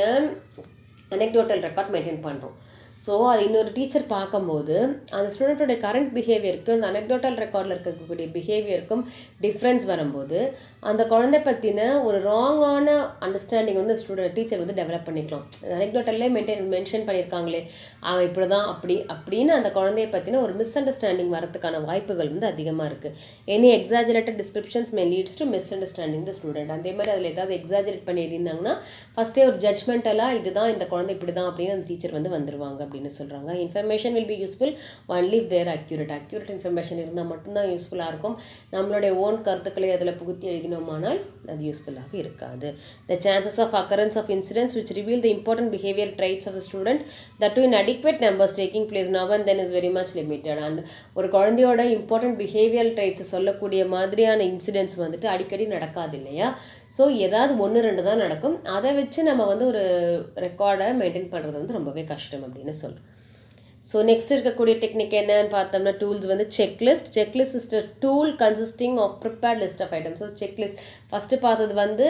anecdotal record maintain பண்ணுறோம். So அது இன்னொரு teacher பார்க்கும்போது அந்த ஸ்டூடெண்ட்டோடைய current பிஹேவியருக்கும் அந்த anecdotal ரெக்கார்டில் இருக்கக்கூடிய பிஹேவியருக்கும் டிஃப்ரென்ஸ் வரும்போது அந்த குழந்தை பற்றின ஒரு ராங்கான அண்டர்ஸ்டாண்டிங் வந்து டீச்சர் வந்து டெவலப் பண்ணிக்கலாம். anecdotalலே மென்ஷன் பண்ணியிருக்காங்களே அவன் இப்படி தான் அப்படின்னு அந்த குழந்தைய பற்றின ஒரு மிஸ் அண்டர்ஸ்டாண்டிங் வரதுக்கான வாய்ப்புகள் வந்து அதிகமாக இருக்குது. Any exaggerated descriptions may leads to misunderstanding the student. அதே மாதிரி அதில் ஏதாவது எக்ஸாஜரேட் பண்ணி எழுதியிருந்தாங்கன்னா ஃபஸ்ட்டே ஒரு ஜட்மெண்டலாக இதுதான் இந்த குழந்தை இப்படி தான் அப்படின்னு அந்த டீச்சர் வந்து வந்துடுவாங்க அப்படின்னு சொல்கிறாங்க. Information will be useful only if there accurate information இருந்தால் மட்டும்தான் யூஸ்ஃபுல்லாக இருக்கும். நம்மளுடைய ஓன் கருத்துக்களை அதில் புகுத்தி எழுதினோமானால் அது யூஸ்ஃபுல்லாக இருக்காது. The chances of occurrence of incidents which reveal the important behaviour traits of the student that too in adequate numbers taking place now and then is very much limited. அண்ட் ஒரு குழந்தையோட இம்பார்ட்டன்ட் பிஹேவியர் ட்ரைட்ஸை சொல்லக்கூடிய மாதிரியான incidents வந்துட்டு அடிக்கடி நடக்காது இல்லையா. So ஏதாவது 1-2 தான் நடக்கும். அதை வச்சு நம்ம வந்து ஒரு ரெக்கார்டை மெயின்டைன் பண்ணுறது வந்து ரொம்பவே கஷ்டம் அப்படின்னு சொல்கிறோம். ஸோ நெக்ஸ்ட் இருக்கக்கூடிய டெக்னிக் என்னன்னு பார்த்தோம்னா டூல்ஸ் வந்து checklist is a tool consisting of prepared list of items. So checklist first பார்த்தது வந்து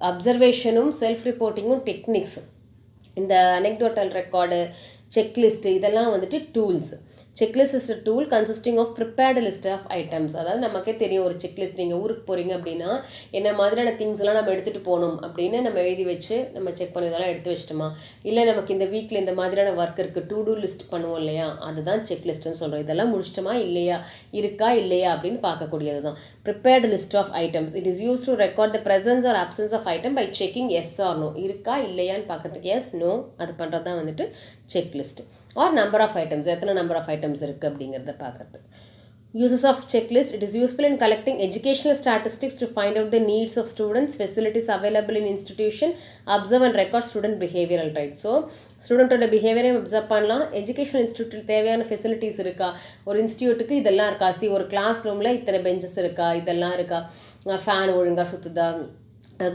அப்சர்வேஷனும் செல்ஃப் ரிப்போர்ட்டிங்கும் டெக்னிக்ஸ். இந்த anecdotal ரெக்கார்டு செக்லிஸ்ட்டு இதெல்லாம் வந்துட்டு tools. Checklist is a tool consisting of prepared list of items. அதாவது நமக்கே தெரியும் ஒரு செக்லிஸ்ட். நீங்கள் ஊருக்கு போகிறீங்க அப்படின்னா என்ன மாதிரியான திங்ஸ் எல்லாம் நம்ம எடுத்துகிட்டு போகணும் அப்படின்னு நம்ம எழுதி வச்சு நம்ம செக் பண்ணி இதெல்லாம் எடுத்து வச்சிட்டோமா, இல்லை நமக்கு இந்த வீக்கில் இந்த மாதிரியான ஒர்க் இருக்குது டூ லிஸ்ட் பண்ணுவோம் இல்லையா, அதுதான் செக்லிஸ்ட்டுன்னு சொல்கிறோம். இதெல்லாம் முடிச்சிட்டோமா இல்லையா, இருக்கா இல்லையா அப்படின்னு பார்க்கக்கூடியது தான் prepared list of items. It is use to record the presence or absence of item by checking yes or no. இருக்கா இல்லையான்னு பார்க்கறதுக்கு எஸ் நோ அது பண்ணுறது தான் வந்துட்டு checklist. Or number of items, எத்தனை நம்பர் ஆஃப் ஐட்டம்ஸ் இருக்குது அப்படிங்கிறத பார்க்குறது. Uses of checklist. It is useful in collecting educational statistics to find out the needs of students, facilities available in institution, observe and record student behavioral traits. So ஸ்டூடெண்ட்டோட பிஹேவியரையும் observe பண்ணலாம். Education இன்ஸ்டியூட்டில் தேவையான facilities இருக்கா, ஒரு இன்ஸ்டியூட்டுக்கு இதெல்லாம் இருக்கா, ஒரு கிளாஸ் ரூமில் இத்தனை பெஞ்சஸ் இருக்கா, இதெல்லாம் இருக்கா, ஃபேன் ஒழுங்காக சுற்றுதா,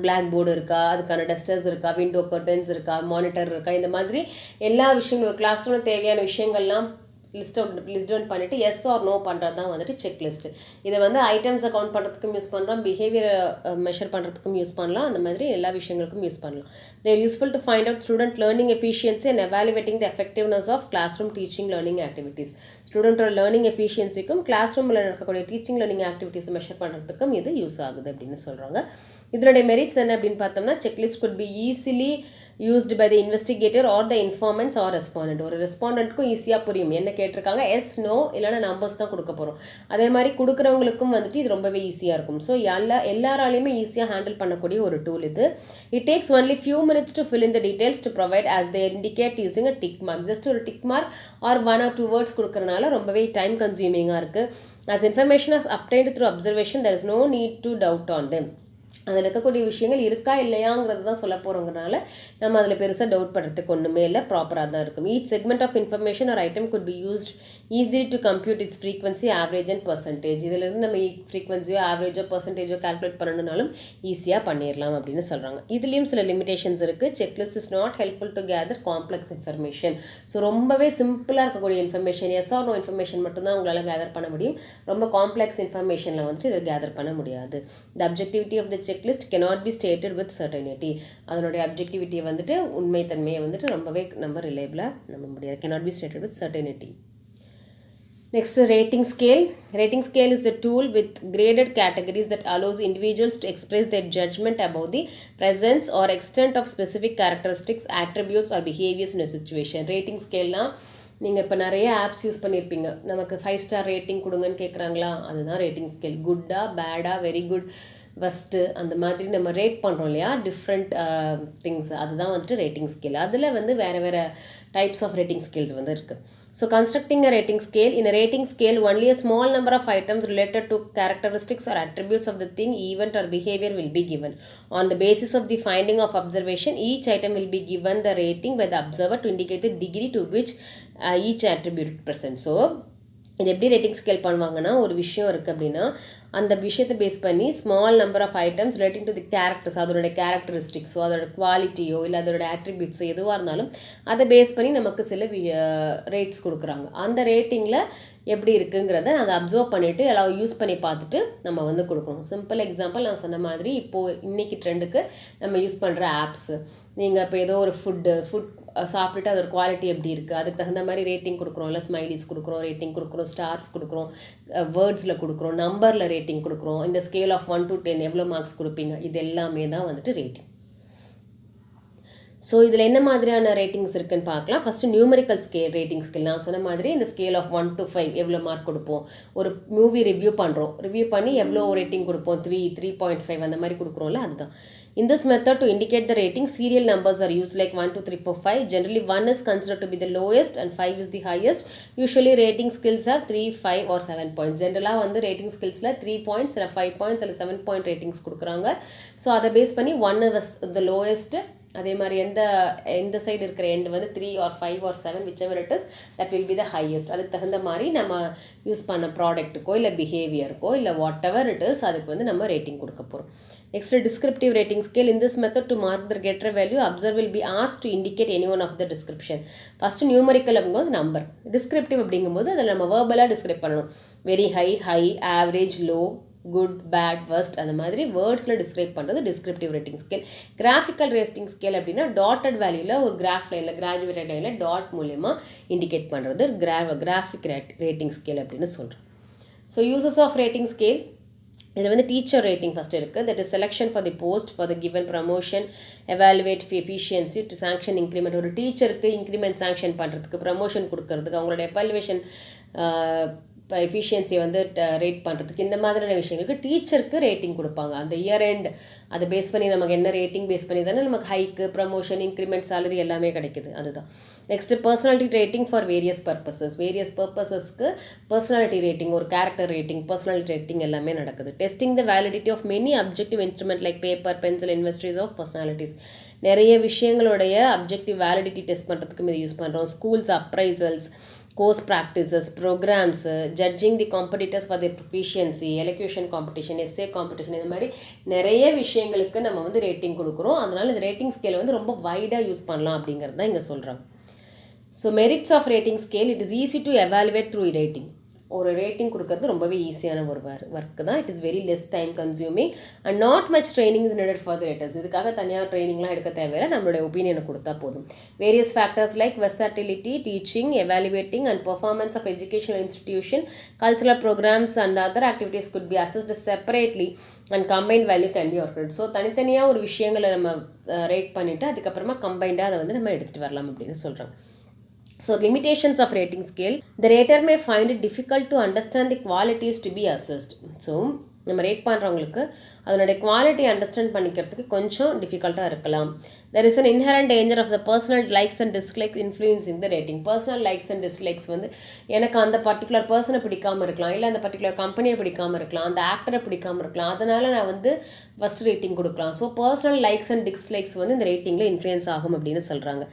பிளாக் போர்டு இருக்கா, அதுக்கான டஸ்டர்ஸ் இருக்கா, விண்டோ கர்டன்ஸ் இருக்கா, மானிட்டர் இருக்கா, இந்த மாதிரி எல்லா விஷயங்களும் ஒரு கிளாஸ் ரூமில் தேவையான விஷயங்கள்லாம் லிஸ்ட் டவுன் பண்ணிவிட்டு எஸ் ஆர் நோ பண்ணுறது தான் வந்துட்டு செக்லிஸ்ட்டு. இதை வந்து ஐட்டம்ஸை கவுண்ட் பண்ணுறதுக்கும் யூஸ் பண்ணுறோம், பிஹேவியரை மெஷர் பண்ணுறதுக்கும் யூஸ் பண்ணலாம், அந்த மாதிரி எல்லா விஷயங்களுக்கும் யூஸ் பண்ணலாம். They're useful to find out student learning efficiency and evaluating the effectiveness of classroom teaching learning activities. ஸ்டூடெண்ட்டோட லேர்னிங் எஃபிஷியன்சிக்கும் கிளாஸ் ரூமில் நடக்கக்கூடிய டீச்சிங் லேர்னிங் ஆக்டிவிட்டீஸை மெஷர் பண்ணுறதுக்கும் இது யூஸ் ஆகுது அப்படின்னு சொல்கிறாங்க. இதனுடைய மெரிட்ஸ் என்ன அப்படின்னு பார்த்தோம்னா checklist could be easily used by the investigator or the informants or respondent. ஒரு ரெஸ்பாண்டன்ட்க்கும் ஈஸியாக புரியும் என்ன கேட்டிருக்காங்க, எஸ் நோ இல்லைனா நம்பர்ஸ் தான் கொடுக்க போகிறோம். அதே மாதிரி கொடுக்குறவங்களுக்கும் வந்துட்டு இது ரொம்பவே ஈஸியாக இருக்கும். ஸோ எல்லாராலையுமே ஈஸியாக ஹேண்டில் பண்ணக்கூடிய ஒரு டூல் இது. It takes only few minutes to fill in the details to provide as they indicate using a tick mark. Just ஒரு tick mark or 1 or 2 words கொடுக்குறனால ரொம்பவே டைம் கன்சியூமிங்காக இருக்குது. as information is obtained through observation there is no need to doubt on them. அதில் இருக்கக்கூடிய விஷயங்கள் இருக்கா இல்லையாங்கிறது தான் சொல்ல போகிறோங்கிறனால நம்ம அதில் பெருசாக டவுட் பண்ணுறதுக்கு ஒன்றுமே இல்லை, ப்ராப்பராக தான் இருக்கும். Each segment of information or item could be used easy to compute its frequency average and percentage. இதிலிருந்து நம்ம ஃப்ரீக்வன்சியோ ஆவரேஜோ பர்சன்டேஜோ கால்குலேட் பண்ணணுனாலும் ஈஸியாக பண்ணிடலாம் அப்படின்னு சொல்கிறாங்க. இதுலேயும் சில லிமிடேஷன்ஸ் இருக்குது. Checklist is not helpful to gather complex information. So ரொம்பவே சிம்பிளாக இருக்கக்கூடிய information yes or no information மட்டும்தான் உங்களால் கேதர் பண்ண முடியும். ரொம்ப காம்ப்ளெக்ஸ் இன்ஃபர்மேஷனில் வந்துட்டு இதை கேதர் பண்ண முடியாது. The objectivity of the checklist cannot be stated with certainty. அதனுடைய அப்ஜெக்டிவிட்டியை வந்துட்டு உண்மைத்தன்மையை வந்துட்டு ரொம்பவே நம்ம ரிலேபிளாக நம்ப முடியாது. cannot be stated with certainty. Next, rating scale. Rating scale is the tool with graded categories that allows individuals to express their judgment about the presence or extent of specific characteristics, attributes or behaviors in a situation. Rating scale-னா நீங்கள் இப்போ நிறைய apps use பண்ணியிருப்பீங்க. நமக்கு 5 star rating கொடுங்கன்னு கேட்குறாங்களா, அதுதான் rating scale. குட்டா பேடா very good first அந்த மாதிரி நம்ம ரேட் பண்ணுறோம் இல்லையா, டிஃப்ரெண்ட் திங்ஸ், அதுதான் வந்துட்டு ரேட்டிங் ஸ்கேல். அதில் வந்து வேறு டைப்ஸ் ஆஃப் ரேட்டிங் ஸ்கேல்ஸ் வந்து இருக்குது. So constructing a rating scale. In a rating scale only a small number of items related to characteristics or attributes of the thing, event or behavior will be given. On the basis of the finding of observation, each item will be given the rating by the observer to indicate the degree to which each attribute present. So இது எப்படி rating scale பண்ணுவாங்கன்னா, ஒரு விஷயம் இருக்குது அப்படின்னா அந்த விஷயத்தை base பண்ணி small number of items relating to the characters, அதோட கேரக்டரிஸ்டிக்ஸோ அதோட குவாலிட்டியோ இல்லை அதோட ஆட்ரிபியூட்ஸோ எதுவாக இருந்தாலும் அதை பேஸ் பண்ணி நமக்கு சில ரேட்ஸ் கொடுக்குறாங்க. அந்த ரேட்டிங்கில் எப்படி இருக்குங்கிறத அதை அப்சர்வ் பண்ணிவிட்டு எல்லாம் யூஸ் பண்ணி பார்த்துட்டு நம்ம வந்து கொடுக்கணும். சிம்பிள் எக்ஸாம்பிள் நான் சொன்ன மாதிரி இப்போது இன்றைக்கி ட்ரெண்டுக்கு நம்ம யூஸ் பண்ணுற ஆப்ஸு, நீங்கள் இப்போ ஏதோ ஒரு ஃபுட் சாப்பிட்டுட்டு அதோட குவாலிட்டி எப்படி இருக்குது, அதுக்கு தகுந்த மாதிரி ரேட்டிங் கொடுக்குறோம். இல்லை ஸ்மைலிஸ் கொடுக்குறோம், ரேட்டிங் கொடுக்குறோம், ஸ்டார்ஸ் கொடுக்குறோம், வேர்ட்ஸில் கொடுக்குறோம், நம்பரில் ரேட்டிங் கொடுக்குறோம். இந்த ஸ்கேல் ஆஃப் 1 to 10 எவ்வளோ மார்க்ஸ் கொடுப்பீங்க, இது எல்லாமே தான் வந்துட்டு ரேட்டிங். ஸோ இதில் என்ன மாதிரியான ரேட்டிங்ஸ் இருக்குன்னு பார்க்கலாம். First numerical scale rating scale. நான் சொன்ன மாதிரி இந்த ஸ்கேல் ஆஃப் 1 to 5 எவ்வளோ மார்க் கொடுப்போம். ஒரு மூவி ரிவ்யூ பண்ணுறோம், ரிவ்யூ பண்ணி எவ்வளோ ரேட்டிங் கொடுப்போம், 3, 3.5 அந்த மாதிரி கொடுக்குறோம்ல, அதுதான். In this method, to indicate the rating, serial numbers are used like 1, 2, 3, 4, 5. Generally, 1 is considered to be the lowest and 5 is the highest. Usually, rating skills have 3, 5 or 7 points. Generally, வந்து rating skillsல 3 points, 5 points, 7 point ratings கொடுக்குறாங்க. So அதை base பண்ணி 1 was the lowest. அதே மாதிரி எந்த side இருக்கிற end வந்து 3 or 5 or 7 whichever it is, that will be the highest. அதுக்கு தகுந்த மாதிரி நம்ம யூஸ் பண்ண ப்ராடக்ட்டுக்கோ இல்லை பிஹேவியருக்கோ இல்லை வாட் எவர் இட் இஸ் அதுக்கு வந்து நம்ம ரேட்டிங் கொடுக்க போகிறோம். Next, descriptive rating scale. In this method, to mark the getter value, observer will be asked to indicate any one of the description. First, numerical அப்படிங்கும்போது number. Descriptive அப்படிங்கும்போது அதில் நம்ம verbal describe பண்ணணும். Very high, high, average, low, good, bad, worst அந்த மாதிரி வேர்ட்ஸில் describe பண்ணுறது descriptive rating scale. Graphical rating scale அப்படின்னா dotted வேல்யூவில் ஒரு கிராஃப் லைனில் கிராஜுவேட்டட் லைனில் டாட் மூலயமா இண்டிகேட் பண்ணுறது கிராஃபிக் ரேட்டிங் ஸ்கேல் அப்படின்னு சொல்கிறோம். So uses of rating scale, இதில் வந்து டீச்சர் ரேட்டிங் ஃபஸ்ட் இருக்குது. That is selection for the post, for the given promotion, evaluate efficiency, to sanction increment. ஒரு டீச்சருக்கு இன்க்ரிமெண்ட் சாங்ஷன் பண்ணுறதுக்கு, ப்ரமோஷன் கொடுக்கறதுக்கு, அவங்களோட எவாலுவேஷன் எஃபிஷியன்சியை வந்து ரேட் பண்ணுறதுக்கு, இந்த மாதிரியான விஷயங்களுக்கு டீச்சருக்கு ரேட்டிங் கொடுப்பாங்க. அந்த இயர் எண்ட் அதை பேஸ் பண்ணி நமக்கு என்ன ரேட்டிங் பேஸ் பண்ணி தானே நமக்கு ஹைக்கு, ப்ரமோஷன், இன்க்ரிமெண்ட், சேலரி எல்லாமே கிடைக்குது. அதுதான். Next personality rating for various பர்பஸஸ்க்கு பர்சனாலிட்டி ரேட்டிங், ஒரு கேரக்டர் ரேட்டிங், பர்சனாலிட்டி ரேட்டிங் எல்லாமே நடக்குது. Testing the validity of many objective instrument like paper, pencil, inventories of personalities. நிறைய விஷயங்களுடைய அப்ஜெக்டிவ் வேலிடிட்டி டெஸ்ட் பண்ணுறதுக்கும் இதை யூஸ் பண்ணுறோம். Schools appraisals, course practices, programs, judging the competitors for their proficiency, elocution competition, essay competition, இந்த மாதிரி நிறைய விஷயங்களுக்கு நம்ம வந்து ரேட்டிங் கொடுக்குறோம். அதனால் இந்த ரேட்டிங் ஸ்கேலை வந்து ரொம்ப வைடாக யூஸ் பண்ணலாம் அப்படிங்கிறது தான் இங்கே சொல்கிறாங்க. So merits of rating scale, it is easy to evaluate through rating. ஒரு ரேட்டிங் கொடுக்கறது ரொம்பவே ஈஸியான ஒரு ஒர்க்கு தான். It is very less time consuming and not much training is needed for the raters. இதுக்காக தனியாக ட்ரைனிங்லாம் எடுக்க தேவையில்லை, நம்மளுடைய ஒப்பீனியனை கொடுத்தா போதும். Various factors like versatility, teaching, evaluating and performance of educational institution, cultural programs and other activities could be assessed separately and combined value can be worked. So தனித்தனியாக ஒரு விஷயங்களை நம்ம ரேட் பண்ணிவிட்டு அதுக்கப்புறமா கம்பைண்டாக அதை வந்து நம்ம எடுத்துகிட்டு வரலாம் அப்படின்னு சொல்கிறாங்க. So limitations of rating scale, the rater may find it difficult to understand the qualities to be assessed. So நம்ம ரேட் பண்ணுறவங்களுக்கு அதனுடைய குவாலிட்டி அண்டர்ஸ்டாண்ட் பண்ணிக்கிறதுக்கு கொஞ்சம் டிஃபிகல்ட்டாக இருக்கலாம். There is an inherent danger of the personal likes and dislikes influencing the rating. Personal likes and dislikes வந்து எனக்கு அந்த பர்டிகுலர் பர்சனை பிடிக்காமல் இருக்கலாம், இல்லை அந்த பர்டிகுலர் கம்பெனியை பிடிக்காமல் இருக்கலாம், அந்த ஆக்டரை பிடிக்காமல் இருக்கலாம், அதனால் நான் வந்து ஃபஸ்ட் ரேட்டிங் கொடுக்கலாம். So personal likes and dislikes வந்து இந்த ரேட்டிங்கில் இன்ஃப்ளூயன்ஸ் ஆகும் அப்படின்னு சொல்கிறாங்க.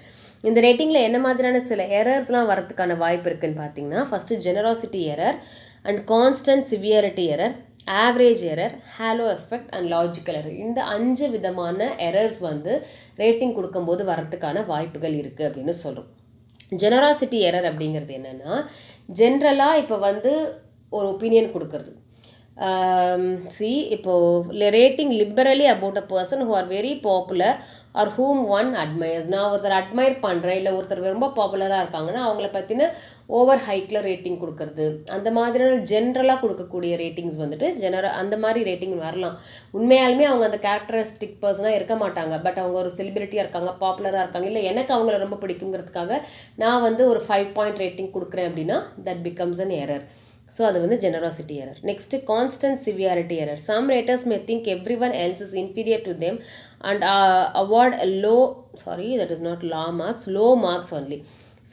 இந்த ரேட்டிங்கில் என்ன மாதிரியான சில எரர்ஸ்லாம் வரதுக்கான வாய்ப்பு இருக்குதுன்னு பார்த்தீங்கன்னா, first generosity error and constant severity error, average error, halo effect and logical error. இந்த 5 விதமான எரர்ஸ் வந்து ரேட்டிங் கொடுக்கும்போது வரத்துக்கான வாய்ப்புகள் இருக்குது அப்படின்னு சொல்கிறோம். ஜெனராசிட்டி எரர் அப்படிங்கிறது என்னென்னா, ஜென்ரலாக இப்போ வந்து ஒரு ஒப்பீனியன் கொடுக்கறது. இப்போது rating liberally about a person who are very popular or whom one admires. நான் ஒருத்தர் அட்மையர் பண்ணுறேன், இல்லை ஒருத்தர் ரொம்ப பாப்புலராக இருக்காங்கன்னா அவங்கள பற்றின ஓவர் ஹைக்கில் ரேட்டிங் கொடுக்கறது, அந்த மாதிரியான ஜென்ரலாக கொடுக்கக்கூடிய ரேட்டிங்ஸ் வந்துட்டு அந்த மாதிரி ரேட்டிங் வரலாம். உண்மையாலுமே அவங்க அந்த கேரக்டரிஸ்டிக் பர்சனாக இருக்க மாட்டாங்க, பட் அவங்க ஒரு செலிபிரிட்டியாக இருக்காங்க, பாப்புலராக இருக்காங்க, இல்லை எனக்கு அவங்கள ரொம்ப பிடிக்குங்கிறதுக்காக நான் வந்து ஒரு 5 பாயிண்ட் ரேட்டிங் கொடுக்குறேன் அப்படின்னா that becomes an error. So அது வந்து generosity error. Next constant severity error. Some raters may think everyone else is inferior to them and award low marks only.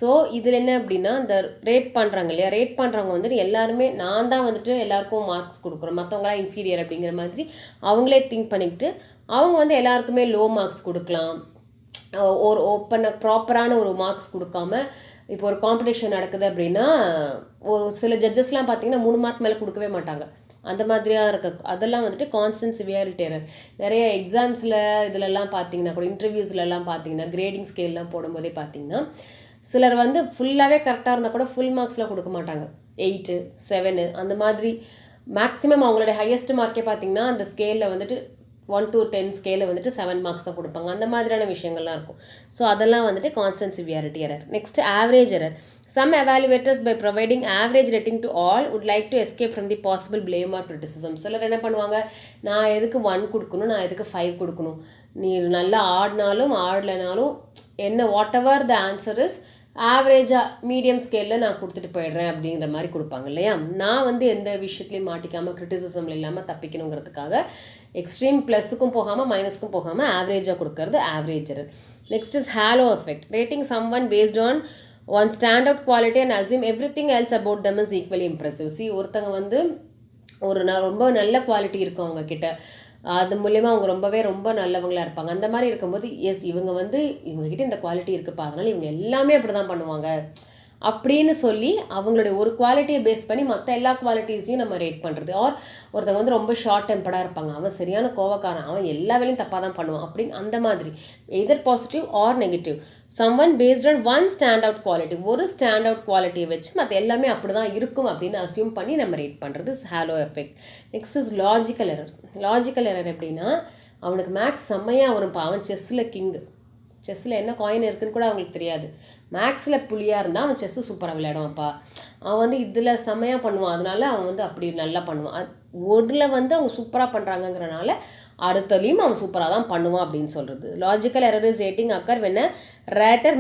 So இதில் என்ன அப்படின்னா, இந்த ரேட் பண்ணுறாங்க இல்லையா, ரேட் பண்ணுறவங்க வந்துட்டு எல்லாருமே நான் தான் வந்துட்டு எல்லாருக்கும் மார்க்ஸ் கொடுக்குறோம், மற்றவங்களாம் இன்ஃபீரியர் அப்படிங்கிற மாதிரி அவங்களே திங்க் பண்ணிக்கிட்டு அவங்க வந்து எல்லாருக்குமே லோ மார்க்ஸ் கொடுக்கலாம். ஒரு ப்ராப்பரான ஒரு மார்க்ஸ் கொடுக்காம, இப்போ ஒரு காம்படிஷன் நடக்குது அப்படின்னா ஒரு சில ஜட்ஜஸ்லாம் பார்த்தீங்கன்னா 3 மார்க் மேலே கொடுக்கவே மாட்டாங்க. அந்த மாதிரியாக அதெல்லாம் வந்துட்டு கான்ஸ்டன்ட் சிவியாரிட்டி எரர். நிறைய எக்ஸாம்ஸில் இதிலெல்லாம் பார்த்தீங்கன்னா கூட, இன்டர்வியூஸ்லலாம் பார்த்தீங்கன்னா கிரேடிங் ஸ்கேல்லாம் போடும்போதே பார்த்தீங்கன்னா சிலர் வந்து ஃபுல்லாகவே கரெக்டாக இருந்தால் கூட ஃபுல் மார்க்ஸ்லாம் கொடுக்க மாட்டாங்க. 8, 7 அந்த மாதிரி மேக்ஸிமம் அவங்களுடைய ஹையஸ்ட் மார்க்கே பார்த்தீங்கன்னா அந்த ஸ்கேலில் வந்துட்டு 1 to 10 ஸ்கேலில் வந்துட்டு 7 மார்க்ஸ் தான் கொடுப்பாங்க. அந்த மாதிரியான விஷயங்கள்லாம் இருக்கும். ஸோ அதெல்லாம் வந்துட்டு constant severity error. Next average error. Some evaluators by providing average rating to all would like to escape from the possible blame or criticism. சிலர் என்ன பண்ணுவாங்க, நான் எதுக்கு 1 கொடுக்கணும், நான் எதுக்கு 5 கொடுக்கணும், நீ நல்லா ஆடினாலும் ஆடலைனாலும் என்ன what ever the answer is ஆவரேஜாக மீடியம் ஸ்கேலில் நான் கொடுத்துட்டு போயிடுறேன் அப்படிங்கிற மாதிரி கொடுப்பாங்க இல்லையா. நான் வந்து எந்த விஷயத்துலையும் மாட்டிக்காமல் கிரிட்டிசிசம் இல்லாமல் தப்பிக்கணுங்கிறதுக்காக எக்ஸ்ட்ரீம் ப்ளஸுக்கும் போகாமல் மைனஸ்க்கும் போகாமல் ஆவரேஜாக கொடுக்கறது average error. Next is halo effect. Rating someone based on one stand out quality and assume everything else about them is equally impressive. ஒருத்தங்க வந்து ரொம்ப நல்ல குவாலிட்டி இருக்கும் அவங்க கிட்ட, அது மூலயமா அவங்க ரொம்ப நல்லவங்களாக இருப்பாங்க. அந்த மாதிரி இருக்கும்போது எஸ் இவங்ககிட்ட இந்த குவாலிட்டி இருக்குப்பா, அதனால் இவங்க எல்லாமே அப்படி தான் பண்ணுவாங்க அப்படின்னு சொல்லி அவங்களுடைய ஒரு குவாலிட்டியை பேஸ் பண்ணி மற்ற எல்லா குவாலிட்டிஸையும் நம்ம ரேட் பண்ணுறது. ஆர் ஒருத்தவங்க வந்து ரொம்ப ஷார்ட் டெம்பர்டாக இருப்பாங்க, அவன் சரியான கோவக்காரன், அவன் எல்லா வேலையும் தப்பாக தான் பண்ணுவான் அப்படின்னு அந்த மாதிரி either positive or negative. Someone based on one stand out quality, ஒரு ஸ்டாண்ட் அவுட் குவாலிட்டியை வச்சு மற்ற எல்லாமே அப்படி தான் இருக்கும் அப்படின்னு அசியூம் பண்ணி நம்ம ரேட் பண்ணுறது halo effect. Next is logical error. Logical error எப்படின்னா, அவனுக்கு மேக்ஸ் செம்மையாக வரும்ப்பா, அவன் செஸ்ஸில் கிங்கு, செஸ்ஸில் என்ன காயின் இருக்குன்னு கூட அவங்களுக்கு தெரியாது, மேக்ஸில் புலியாக இருந்தால் அவன் செஸ்ஸு சூப்பராக விளையாடுவான்ப்பா, அவன் வந்து இதில் செம்மையாக பண்ணுவான், அதனால அவன் வந்து அப்படி நல்லா பண்ணுவான், ஒன்றில் வந்து அவங்க சூப்பராக பண்ணுறாங்கங்கிறனால அடுத்தலையும் அவன் சூப்பராக தான் பண்ணுவான் அப்படின்னு சொல்கிறது. Logical error is rating occur when rata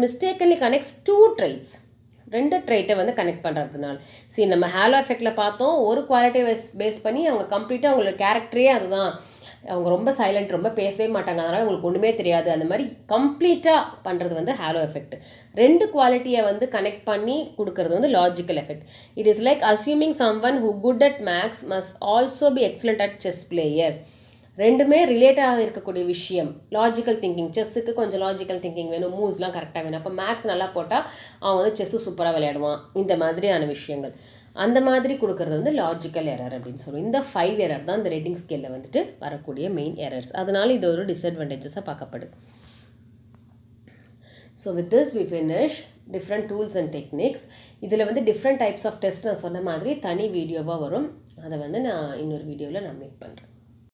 mistakenly connects 2 traits. 2 ட்ரைட்டை வந்து கனெக்ட் பண்ணுறதுனால. சரி, நம்ம ஹாலோ எஃபெக்டில் பார்த்தோம், ஒரு குவாலிட்டியை பேஸ் பண்ணி அவங்க கம்ப்ளீட்டாக அவங்களோட கேரக்டரே அதுதான், அவங்க ரொம்ப சைலண்ட், ரொம்ப பேசவே மாட்டாங்க, அதனால் உங்களுக்கு ஒன்றுமே தெரியாது, அந்த மாதிரி கம்ப்ளீட்டாக பண்ணுறது வந்து ஹாலோ எஃபெக்ட். 2 குவாலிட்டியை வந்து கனெக்ட் பண்ணி கொடுக்கறது வந்து logical effect. It is like assuming someone who good at maths must also be excellent at chess player. ரெண்டுமே ரிலேட்டாக இருக்கக்கூடிய விஷயம். லாஜிக்கல் திங்கிங், செஸ்ஸுக்கு கொஞ்சம் லாஜிக்கல் திங்கிங் வேணும், மூவ்ஸ்லாம் கரெக்டாக வேணும், அப்போ மேக்ஸ் நல்லா போட்டால் அவன் வந்து செஸ்ஸு சூப்பராக விளையாடுவான், இந்த மாதிரியான விஷயங்கள் அந்த மாதிரி கொடுக்கறது வந்து லாஜிக்கல் எரர் அப்படின்னு சொல்லுவோம். இந்த 5 எரர் தான் இந்த ரேட்டிங் ஸ்கேலில் வந்துட்டு வரக்கூடிய மெயின் எரர்ஸ். அதனால இது ஒரு டிஸ்அட்வான்டேஜஸாக பார்க்கப்படுது. So with this we finish different tools and techniques. இதில் வந்து டிஃப்ரெண்ட் டைப்ஸ் ஆஃப் டெஸ்ட் நான் சொன்ன மாதிரி தனி வீடியோவாக வரும், அதை வந்து நான் இன்னொரு வீடியோவில் நான் மேக் பண்ணுறேன்.